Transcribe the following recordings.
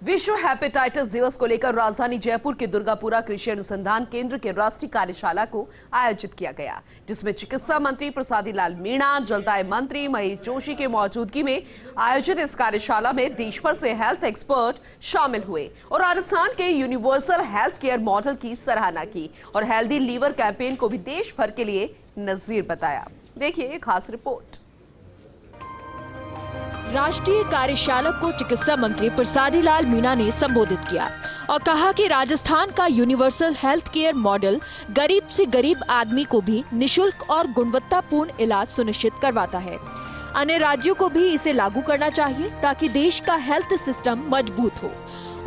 विश्व हेपेटाइटिस दिवस को लेकर राजधानी जयपुर के दुर्गापुरा कृषि अनुसंधान केंद्र के राष्ट्रीय कार्यशाला को आयोजित किया गया, जिसमें चिकित्सा मंत्री प्रसादी लाल मीणा, जलदाय मंत्री महेश जोशी के मौजूदगी में आयोजित इस कार्यशाला में देश भर से हेल्थ एक्सपर्ट शामिल हुए और राजस्थान के यूनिवर्सल हेल्थ केयर मॉडल की सराहना की और हेल्दी लीवर कैंपेन को भी देश भर के लिए नजीर बताया। देखिए खास रिपोर्ट। राष्ट्रीय कार्यशाला को चिकित्सा मंत्री प्रसादी लाल मीणा ने संबोधित किया और कहा कि राजस्थान का यूनिवर्सल हेल्थ केयर मॉडल गरीब से गरीब आदमी को भी निशुल्क और गुणवत्तापूर्ण इलाज सुनिश्चित करवाता है। अन्य राज्यों को भी इसे लागू करना चाहिए ताकि देश का हेल्थ सिस्टम मजबूत हो।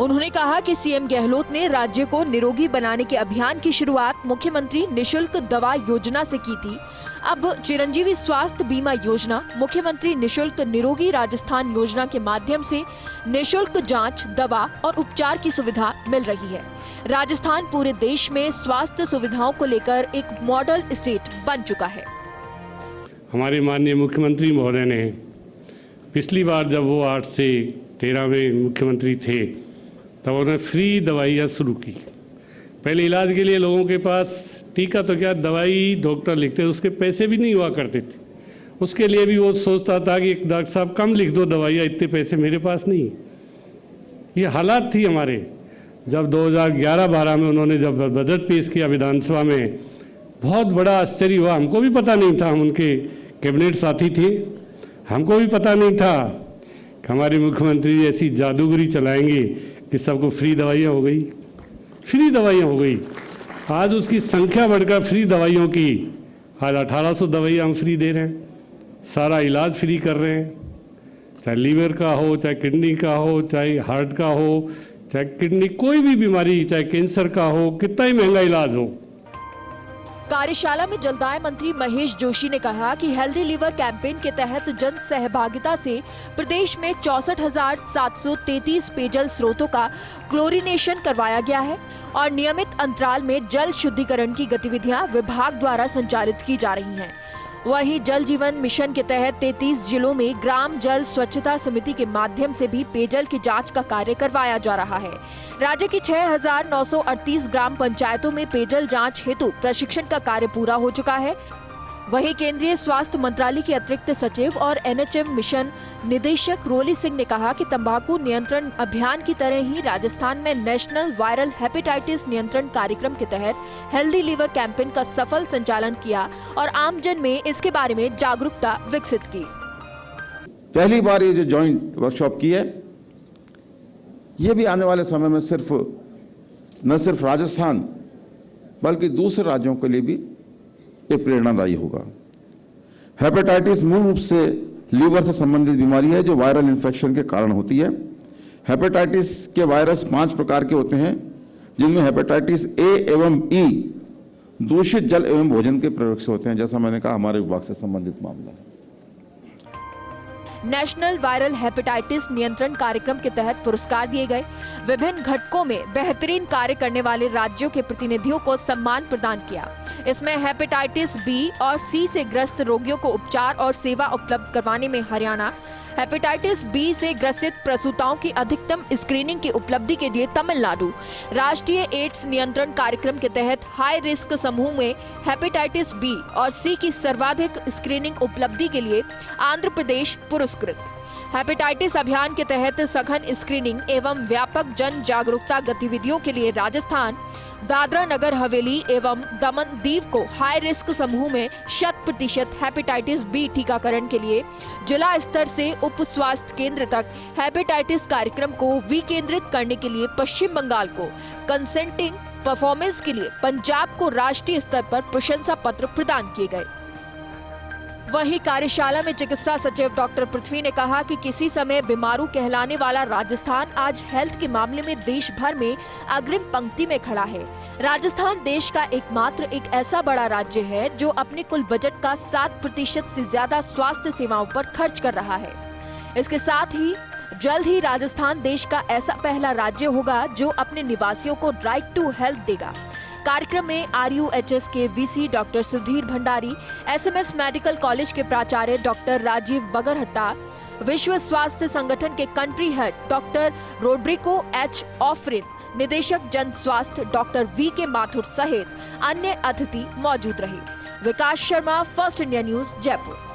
उन्होंने कहा कि सीएम गहलोत ने राज्य को निरोगी बनाने के अभियान की शुरुआत मुख्यमंत्री निशुल्क दवा योजना से की थी। अब चिरंजीवी स्वास्थ्य बीमा योजना, मुख्यमंत्री निशुल्क निरोगी राजस्थान योजना के माध्यम से निशुल्क जांच, दवा और उपचार की सुविधा मिल रही है। राजस्थान पूरे देश में स्वास्थ्य सुविधाओं को लेकर एक मॉडल स्टेट बन चुका है। हमारे माननीय मुख्यमंत्री महोदय ने पिछली बार जब वो 8 से 13 में मुख्यमंत्री थे तब उन्होंने फ्री दवाइयाँ शुरू की। पहले इलाज के लिए लोगों के पास टीका तो क्या, दवाई डॉक्टर लिखते थे, उसके पैसे भी नहीं हुआ करते थे। उसके लिए भी वो सोचता था कि डॉक्टर साहब कम लिख दो दवाइयाँ, इतने पैसे मेरे पास नहीं। ये हालात थी हमारे। जब 2011-12 में उन्होंने जब बजट पेश किया विधानसभा में, बहुत बड़ा आश्चर्य हुआ। हमको भी पता नहीं था, हम उनके कैबिनेट साथी थे, हमको भी पता नहीं था कि हमारे मुख्यमंत्री ऐसी जादूगरी चलाएंगे कि सबको फ्री दवाइयाँ हो गई। फ्री दवाइयाँ हो गई। आज उसकी संख्या बढ़कर फ्री दवाइयों की आज 1800 दवाइयाँ हम फ्री दे रहे हैं। सारा इलाज फ्री कर रहे हैं, चाहे लीवर का हो, चाहे किडनी का हो, चाहे हार्ट का हो, चाहे किडनी कोई भी बीमारी, चाहे कैंसर का हो, कितना ही महंगा इलाज हो। कार्यशाला में जलदाय मंत्री महेश जोशी ने कहा कि हेल्दी लीवर कैंपेन के तहत जन सहभागिता से प्रदेश में 64,733 पेयजल स्रोतों का क्लोरीनेशन करवाया गया है और नियमित अंतराल में जल शुद्धिकरण की गतिविधियां विभाग द्वारा संचालित की जा रही हैं। वहीं जल जीवन मिशन के तहत 33 जिलों में ग्राम जल स्वच्छता समिति के माध्यम से भी पेयजल की जांच का कार्य करवाया जा रहा है। राज्य की 6,938 ग्राम पंचायतों में पेयजल जांच हेतु प्रशिक्षण का कार्य पूरा हो चुका है। वहीं केंद्रीय स्वास्थ्य मंत्रालय के अतिरिक्त सचिव और एनएचएम मिशन निदेशक रोली सिंह ने कहा कि तंबाकू नियंत्रण अभियान की तरह ही राजस्थान में नेशनल वायरल हेपेटाइटिस नियंत्रण कार्यक्रम के तहत हेल्दी लीवर कैंपेन का सफल संचालन किया और आमजन में इसके बारे में जागरूकता विकसित की। पहली बार ये जो जॉइंट वर्कशॉप की है, ये भी आने वाले समय में न सिर्फ राजस्थान बल्कि दूसरे राज्यों के लिए भी ये प्रेरणादायी होगा। हेपेटाइटिस मूल रूप से लीवर से संबंधित बीमारी है जो वायरल इन्फेक्शन के कारण होती है। हेपेटाइटिस के वायरस 5 प्रकार के होते हैं, जिनमें हेपेटाइटिस ए एवं ई दूषित जल एवं भोजन के प्रयोग से होते हैं, जैसा मैंने कहा हमारे विभाग से संबंधित मामला है। नेशनल वायरल हेपेटाइटिस नियंत्रण कार्यक्रम के तहत पुरस्कार दिए गए। विभिन्न घटकों में बेहतरीन कार्य करने वाले राज्यों के प्रतिनिधियों को सम्मान प्रदान किया। इसमें हेपेटाइटिस बी और सी से ग्रस्त रोगियों को उपचार और सेवा उपलब्ध करवाने में हरियाणा, हेपेटाइटिस बी से ग्रसित प्रसूताओं की अधिकतम स्क्रीनिंग की उपलब्धि के लिए तमिलनाडु, राष्ट्रीय एड्स नियंत्रण कार्यक्रम के तहत हाई रिस्क समूह में हेपेटाइटिस बी और सी की सर्वाधिक स्क्रीनिंग उपलब्धि के लिए आंध्र प्रदेश पुरस्कृत। हेपेटाइटिस अभियान के तहत सघन स्क्रीनिंग एवं व्यापक जन जागरूकता गतिविधियों के लिए राजस्थान, दादरा नगर हवेली एवं दमन दीव को हाई रिस्क समूह में 100% हेपेटाइटिस बी टीकाकरण के लिए जिला स्तर से उप स्वास्थ्य केंद्र तक हेपेटाइटिस कार्यक्रम को विकेंद्रित करने के लिए पश्चिम बंगाल को, कंसल्टिंग परफॉर्मेंस के लिए पंजाब को राष्ट्रीय स्तर पर प्रशंसा पत्र प्रदान किए गए। वहीं कार्यशाला में चिकित्सा सचिव डॉक्टर पृथ्वी ने कहा कि किसी समय बीमारू कहलाने वाला राजस्थान आज हेल्थ के मामले में देश भर में अग्रिम पंक्ति में खड़ा है। राजस्थान देश का एकमात्र एक ऐसा बड़ा राज्य है जो अपने कुल बजट का 7% से ज्यादा स्वास्थ्य सेवाओं पर खर्च कर रहा है। इसके साथ ही जल्द ही राजस्थान देश का ऐसा पहला राज्य होगा जो अपने निवासियों को राइट टू हेल्थ देगा। कार्यक्रम में RUHS के VC doctor Sudhir Bhandari, SMS medical college के प्राचार्य डॉक्टर राजीव बगरहट्टा, विश्व स्वास्थ्य संगठन के कंट्री हेड डॉक्टर रोड्रिको एच ऑफ्रिन, निदेशक जन स्वास्थ्य डॉक्टर वी के माथुर सहित अन्य अतिथि मौजूद रहे। Vikas Sharma, First India News, Jaipur.